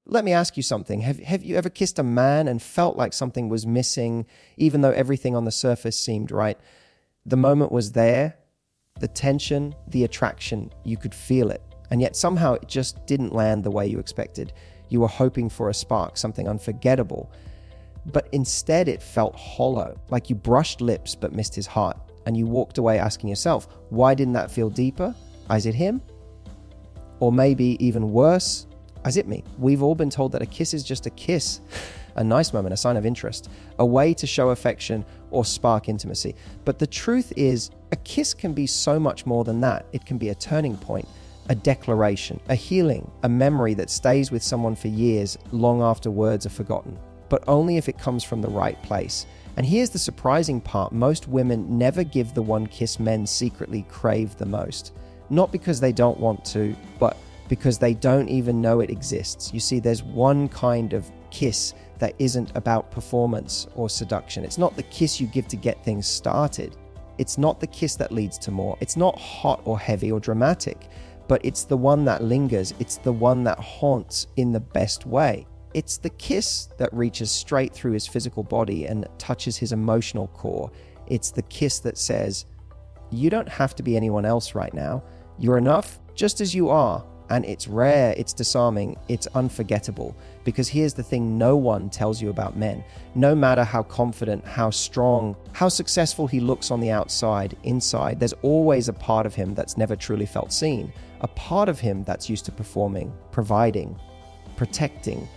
Let me ask you something. Have you ever kissed a man and felt like something was missing, even though everything on the surface seemed right? The moment was there, the tension, the attraction, you could feel it. And yet somehow it just didn't land the way you expected. You were hoping for a spark, something unforgettable. But instead it felt hollow, like you brushed lips but missed his heart. And you walked away asking yourself, why didn't that feel deeper? Is it him? Or maybe even worse, is it me? We've all been told that a kiss is just a kiss, a nice moment, a sign of interest, a way to show affection or spark intimacy. But the truth is, a kiss can be so much more than that. It can be a turning point, a declaration, a healing, a memory that stays with someone for years, long after words are forgotten. But only if it comes from the right place. And here's the surprising part. Most women never give the one kiss men secretly crave the most. Not because they don't want to, but because they don't even know it exists. You see, there's one kind of kiss that isn't about performance or seduction. It's not the kiss you give to get things started. It's not the kiss that leads to more. It's not hot or heavy or dramatic, but it's the one that lingers. It's the one that haunts in the best way. It's the kiss that reaches straight through his physical body and touches his emotional core. It's the kiss that says, you don't have to be anyone else right now. You're enough just as you are. And it's rare, it's disarming, it's unforgettable. Because here's the thing no one tells you about men. No matter how confident, how strong, how successful he looks on the outside, inside, there's always a part of him that's never truly felt seen. A part of him that's used to performing, providing, protecting,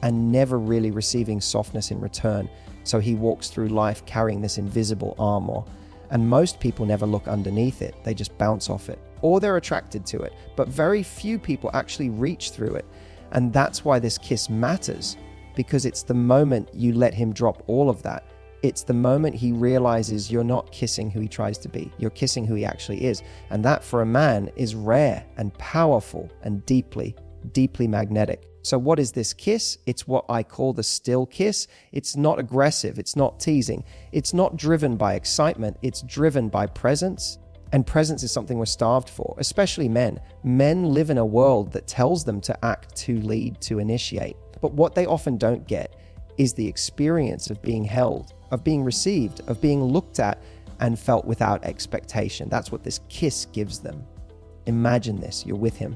and never really receiving softness in return. So he walks through life carrying this invisible armor. And most people never look underneath it, they just bounce off it. Or they're attracted to it, but very few people actually reach through it. And that's why this kiss matters, because it's the moment you let him drop all of that. It's the moment he realizes you're not kissing who he tries to be, you're kissing who he actually is. And that for a man is rare and powerful and deeply, deeply magnetic. So what is this kiss? It's what I call the still kiss. It's not aggressive, it's not teasing, it's not driven by excitement, it's driven by presence. And presence is something we're starved for, especially men. Men live in a world that tells them to act, to lead, to initiate. But what they often don't get is the experience of being held, of being received, of being looked at and felt without expectation. That's what this kiss gives them. Imagine this, you're with him.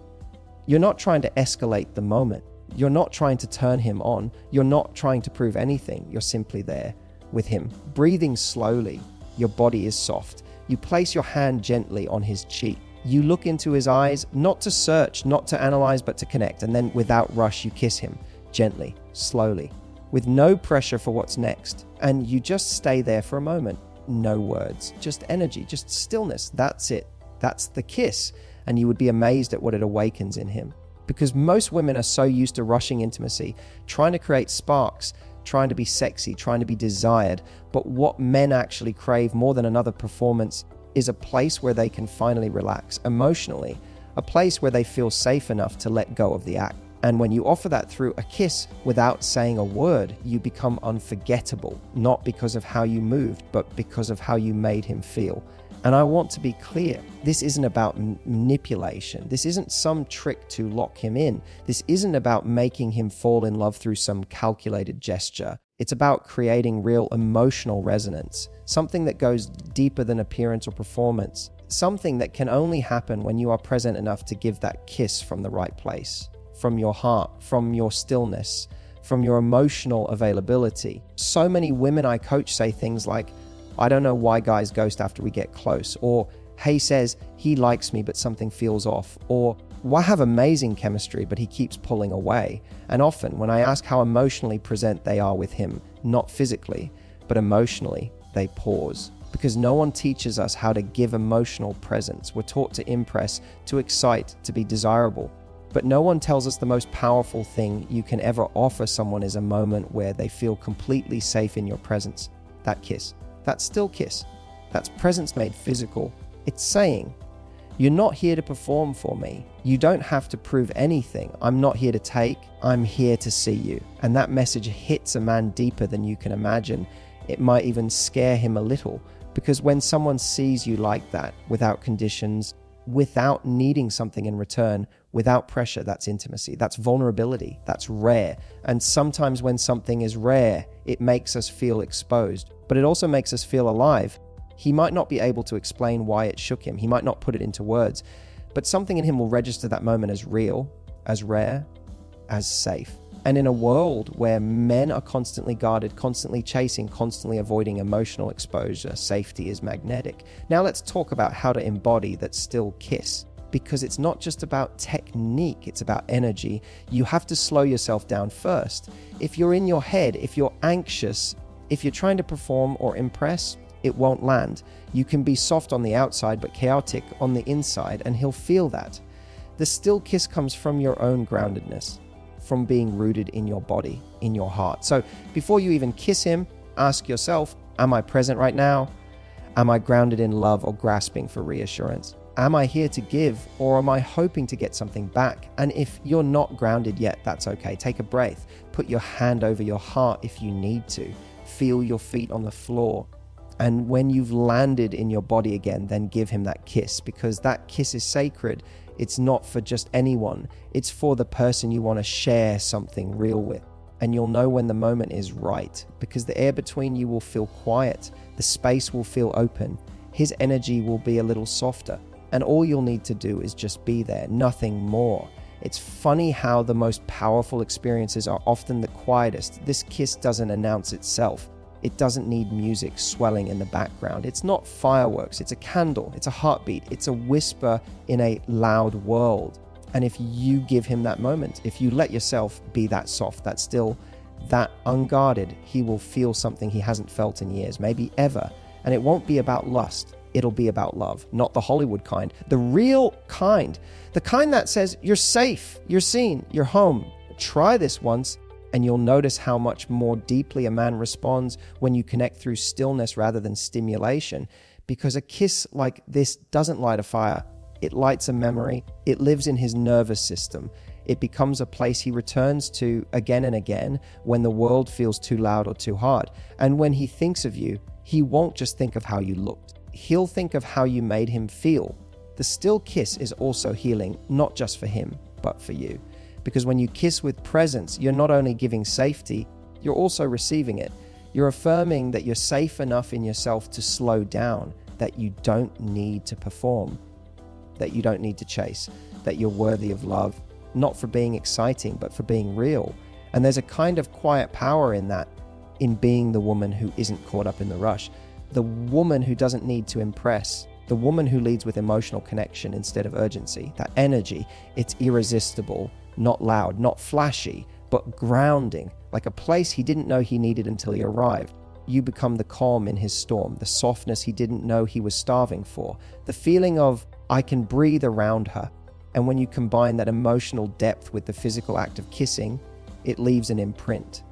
You're not trying to escalate the moment. You're not trying to turn him on. You're not trying to prove anything. You're simply there with him, breathing slowly. Your body is soft. You place your hand gently on his cheek. You look into his eyes, not to search, not to analyze, but to connect. And then without rush, you kiss him gently, slowly, with no pressure for what's next. And you just stay there for a moment. No words, just energy, just stillness. That's it. That's the kiss. And you would be amazed at what it awakens in him. Because most women are so used to rushing intimacy, trying to create sparks, trying to be sexy, trying to be desired. But what men actually crave more than another performance is a place where they can finally relax emotionally, a place where they feel safe enough to let go of the act. And when you offer that through a kiss without saying a word, you become unforgettable, not because of how you moved, but because of how you made him feel. And I want to be clear, this isn't about manipulation. This isn't some trick to lock him in. This isn't about making him fall in love through some calculated gesture. It's about creating real emotional resonance, something that goes deeper than appearance or performance, something that can only happen when you are present enough to give that kiss from the right place, from your heart, from your stillness, from your emotional availability. So many women I coach say things like, I don't know why guys ghost after we get close, or Hey says he likes me but something feels off, or I have amazing chemistry but he keeps pulling away. And often when I ask how emotionally present they are with him, not physically, but emotionally, they pause. Because no one teaches us how to give emotional presence. We're taught to impress, to excite, to be desirable. But no one tells us the most powerful thing you can ever offer someone is a moment where they feel completely safe in your presence. That kiss. That still kiss. That's presence made physical. It's saying, you're not here to perform for me. You don't have to prove anything. I'm not here to take. I'm here to see you. And that message hits a man deeper than you can imagine. It might even scare him a little, because when someone sees you like that, without conditions, without needing something in return, without pressure. That's intimacy. That's vulnerability. That's rare. And sometimes when something is rare, it makes us feel exposed, but it also makes us feel alive. He might not be able to explain why it shook him. He might not put it into words, but something in him will register that moment as real, as rare, as safe. And in a world where men are constantly guarded, constantly chasing, constantly avoiding emotional exposure, safety is magnetic. Now let's talk about how to embody that still kiss, because it's not just about technique, it's about energy. You have to slow yourself down first. If you're in your head, if you're anxious, if you're trying to perform or impress, it won't land. You can be soft on the outside, but chaotic on the inside, and he'll feel that. The still kiss comes from your own groundedness, from being rooted in your body, in your heart. So before you even kiss him, ask yourself, am I present right now? Am I grounded in love or grasping for reassurance? Am I here to give, or am I hoping to get something back? And if you're not grounded yet, that's okay. Take a breath. Put your hand over your heart if you need to. Feel your feet on the floor. And when you've landed in your body again, then give him that kiss, because that kiss is sacred. It's not for just anyone. It's for the person you want to share something real with. And you'll know when the moment is right, because the air between you will feel quiet. The space will feel open. His energy will be a little softer. And all you'll need to do is just be there, nothing more. It's funny how the most powerful experiences are often the quietest. This kiss doesn't announce itself. It doesn't need music swelling in the background. It's not fireworks. It's a candle. It's a heartbeat. It's a whisper in a loud world. And if you give him that moment, if you let yourself be that soft, that still, that unguarded, he will feel something he hasn't felt in years, maybe ever. And it won't be about lust. It'll be about love, not the Hollywood kind, the real kind, the kind that says you're safe, you're seen, you're home. Try this once, and you'll notice how much more deeply a man responds when you connect through stillness rather than stimulation. Because a kiss like this doesn't light a fire. It lights a memory. It lives in his nervous system. It becomes a place he returns to again and again when the world feels too loud or too hard. And when he thinks of you, he won't just think of how you looked. He'll think of how you made him feel. The still kiss is also healing, not just for him, but for you. Because when you kiss with presence, you're not only giving safety, you're also receiving it. You're affirming that you're safe enough in yourself to slow down, that you don't need to perform, that you don't need to chase, that you're worthy of love, not for being exciting, but for being real. And there's a kind of quiet power in that, in being the woman who isn't caught up in the rush, the woman who doesn't need to impress, the woman who leads with emotional connection instead of urgency. That energy, it's irresistible. Not loud, not flashy, but grounding, like a place he didn't know he needed until he arrived. You become the calm in his storm, the softness he didn't know he was starving for, the feeling of, I can breathe around her. And when you combine that emotional depth with the physical act of kissing, it leaves an imprint,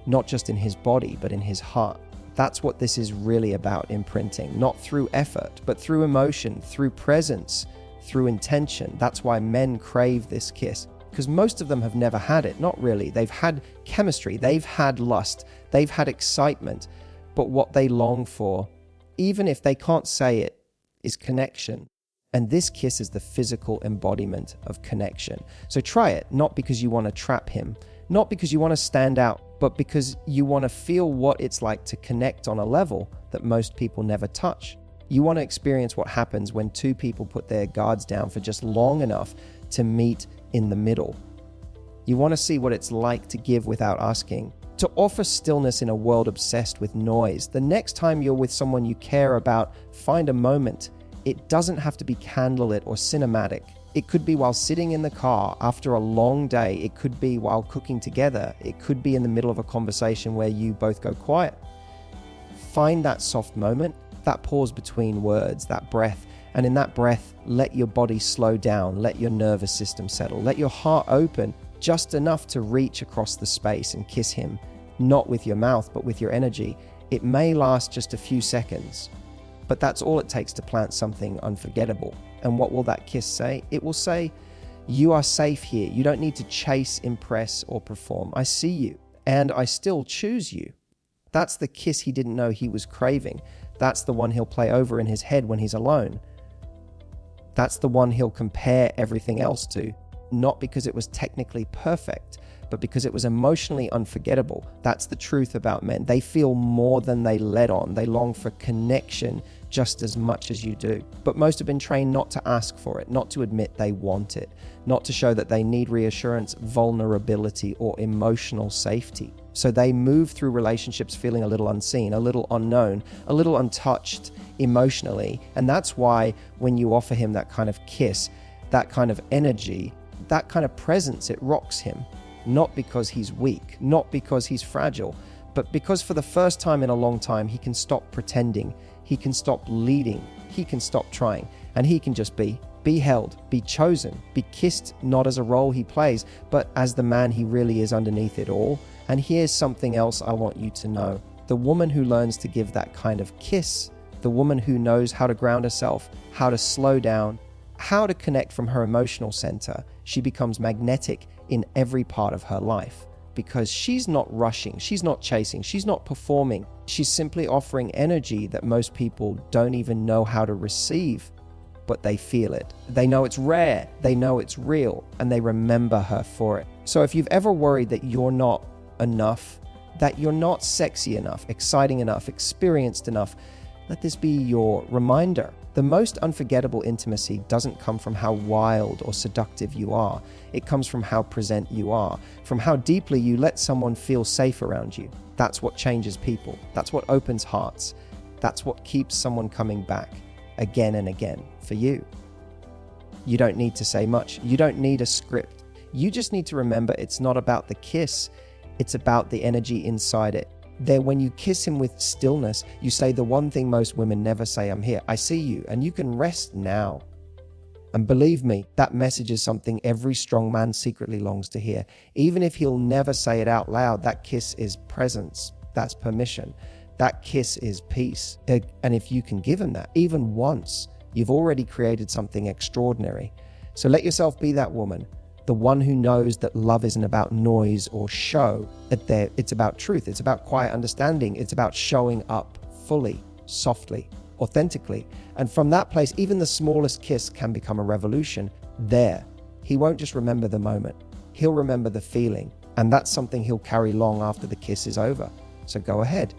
not just in his body, but in his heart. That's what this is really about, imprinting, not through effort, but through emotion, through presence, through intention. That's why men crave this kiss. Because most of them have never had it. Not really. They've had chemistry. They've had lust. They've had excitement. But what they long for, even if they can't say it, is connection. And this kiss is the physical embodiment of connection. So try it, not because you want to trap him, not because you want to stand out, but because you want to feel what it's like to connect on a level that most people never touch. You want to experience what happens when two people put their guards down for just long enough to meet in the middle. You want to see what it's like to give without asking, to offer stillness in a world obsessed with noise. The next time you're with someone you care about, find a moment. It doesn't have to be candlelit or cinematic. It could be while sitting in the car after a long day. It could be while cooking together. It could be in the middle of a conversation where you both go quiet. Find that soft moment, that pause between words, that breath. And in that breath, let your body slow down, let your nervous system settle, let your heart open just enough to reach across the space and kiss him, not with your mouth, but with your energy. It may last just a few seconds, but that's all it takes to plant something unforgettable. And what will that kiss say? It will say, you are safe here. You don't need to chase, impress, or perform. I see you, and I still choose you. That's the kiss he didn't know he was craving. That's the one he'll play over in his head when he's alone. That's the one he'll compare everything else to, not because it was technically perfect, but because it was emotionally unforgettable. That's the truth about men. They feel more than they let on. They long for connection just as much as you do. But most have been trained not to ask for it, not to admit they want it, not to show that they need reassurance, vulnerability, or emotional safety. So they move through relationships feeling a little unseen, a little unknown, a little untouched emotionally. And that's why when you offer him that kind of kiss, that kind of energy, that kind of presence, it rocks him. Not because he's weak, not because he's fragile, but because for the first time in a long time, he can stop pretending, he can stop leading, he can stop trying, and he can just be held, be chosen, be kissed not as a role he plays, but as the man he really is underneath it all. And here's something else I want you to know. The woman who learns to give that kind of kiss, the woman who knows how to ground herself, how to slow down, how to connect from her emotional center, she becomes magnetic in every part of her life because she's not rushing, she's not chasing, she's not performing. She's simply offering energy that most people don't even know how to receive, but they feel it. They know it's rare, they know it's real, and they remember her for it. So if you've ever worried that you're not enough, that you're not sexy enough, exciting enough, experienced enough, let this be your reminder. The most unforgettable intimacy doesn't come from how wild or seductive you are. It comes from how present you are, from how deeply you let someone feel safe around you. That's what changes people. That's what opens hearts. That's what keeps someone coming back again and again for you. You don't need to say much. You don't need a script. You just need to remember it's not about the kiss. It's about the energy inside it. There, when you kiss him with stillness, you say the one thing most women never say, I'm here, I see you, and you can rest now. And believe me, that message is something every strong man secretly longs to hear. Even if he'll never say it out loud, that kiss is presence, that's permission. That kiss is peace. And if you can give him that, even once, you've already created something extraordinary. So let yourself be that woman. The one who knows that love isn't about noise or show, it's about truth, it's about quiet understanding, it's about showing up fully, softly, authentically. And from that place, even the smallest kiss can become a revolution. There, he won't just remember the moment, he'll remember the feeling. And that's something he'll carry long after the kiss is over. So go ahead,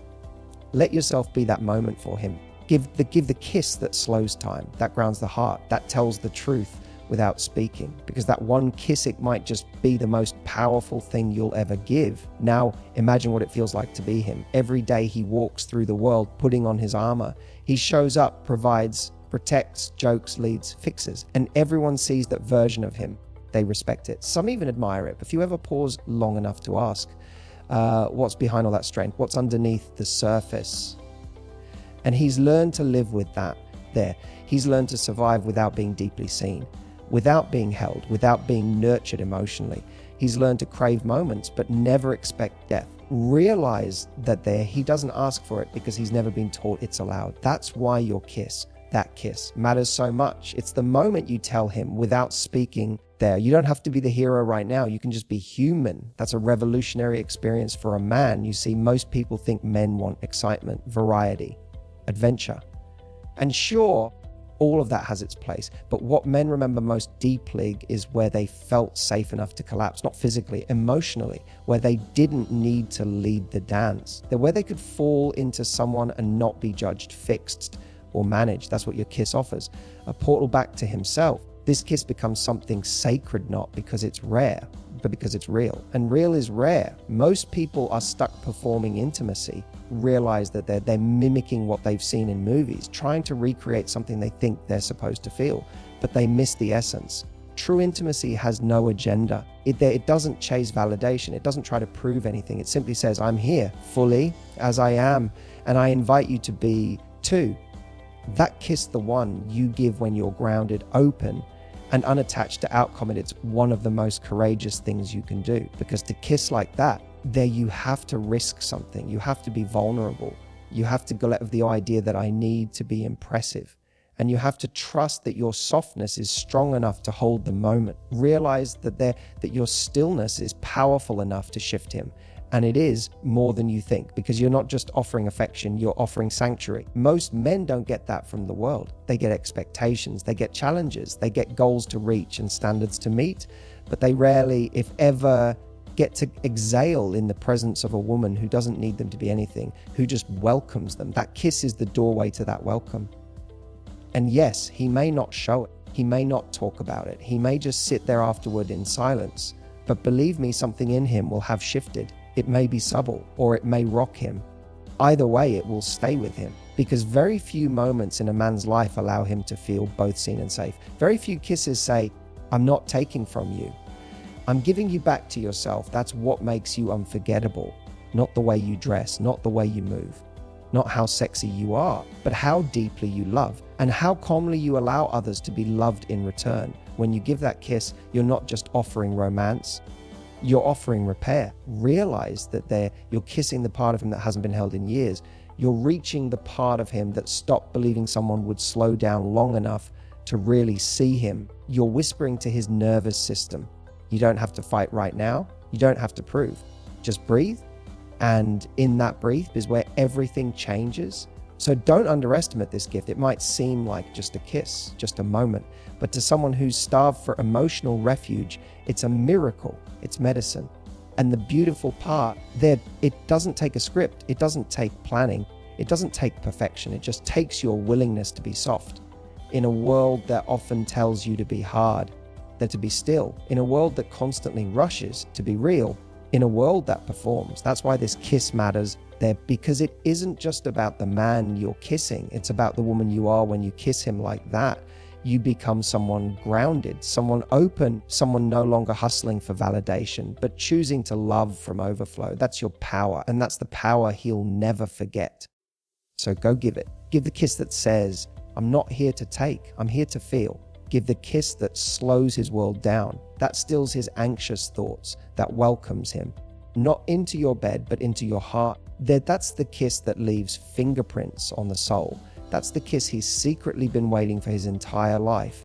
let yourself be that moment for him. Give the kiss that slows time, that grounds the heart, that tells the truth without speaking, because that one kiss, it might just be the most powerful thing you'll ever give. Now imagine what it feels like to be him. Every day he walks through the world putting on his armor. He shows up, provides, protects, jokes, leads, fixes, and everyone sees that version of him. They respect it. Some even admire it. But if you ever pause long enough to ask, what's behind all that strength? What's underneath the surface? And he's learned to live with that there. He's learned to survive without being deeply seen, without being held, without being nurtured emotionally. He's learned to crave moments, but never expect death. Realize that he doesn't ask for it because he's never been taught it's allowed. That's why your kiss, that kiss, matters so much. It's the moment you tell him without speaking there. You don't have to be the hero right now. You can just be human. That's a revolutionary experience for a man. You see, most people think men want excitement, variety, adventure. And sure, all of that has its place, but what men remember most deeply is where they felt safe enough to collapse, not physically, emotionally, where they didn't need to lead the dance. They're where they could fall into someone and not be judged, fixed, or managed. That's what your kiss offers, a portal back to himself. This kiss becomes something sacred, not because it's rare, but because it's real. And real is rare. Most people are stuck performing intimacy, realize that they're mimicking what they've seen in movies, trying to recreate something they think they're supposed to feel, but they miss the essence. True intimacy has no agenda. It doesn't chase validation. It doesn't try to prove anything. It simply says, I'm here fully as I am, and I invite you to be too. That kiss, the one you give when you're grounded, open, and unattached to outcome, and it's one of the most courageous things you can do, because to kiss like that, there you have to risk something. You have to be vulnerable. You have to go out of the idea that I need to be impressive. And you have to trust that your softness is strong enough to hold the moment. Realize that your stillness is powerful enough to shift him. And it is more than you think, because you're not just offering affection, you're offering sanctuary. Most men don't get that from the world. They get expectations, they get challenges, they get goals to reach and standards to meet, but they rarely, if ever, get to exhale in the presence of a woman who doesn't need them to be anything, who just welcomes them. That kiss is the doorway to that welcome. And yes, he may not show it. He may not talk about it. He may just sit there afterward in silence. But believe me, something in him will have shifted. It may be subtle, or it may rock him. Either way, it will stay with him, because very few moments in a man's life allow him to feel both seen and safe. Very few kisses say, "I'm not taking from you. I'm giving you back to yourself." That's what makes you unforgettable. Not the way you dress, not the way you move, not how sexy you are, but how deeply you love and how calmly you allow others to be loved in return. When you give that kiss, you're not just offering romance, you're offering repair. Realize that you're kissing the part of him that hasn't been held in years. You're reaching the part of him that stopped believing someone would slow down long enough to really see him. You're whispering to his nervous system, you don't have to fight right now. You don't have to prove. Just breathe. And in that breathe is where everything changes. So don't underestimate this gift. It might seem like just a kiss, just a moment, but to someone who's starved for emotional refuge, it's a miracle. It's medicine. And the beautiful part there, it doesn't take a script. It doesn't take planning. It doesn't take perfection. It just takes your willingness to be soft. In a world that often tells you to be hard, that to be still. In a world that constantly rushes to be real. In a world that performs. That's why this kiss matters there, because it isn't just about the man you're kissing. It's about the woman you are when you kiss him like that. You become someone grounded, someone open, someone no longer hustling for validation, but choosing to love from overflow. That's your power, and that's the power he'll never forget. So go give it. Give the kiss that says, "I'm not here to take, I'm here to feel." Give the kiss that slows his world down, that stills his anxious thoughts, that welcomes him, not into your bed, but into your heart. That's the kiss that leaves fingerprints on the soul. That's the kiss he's secretly been waiting for his entire life.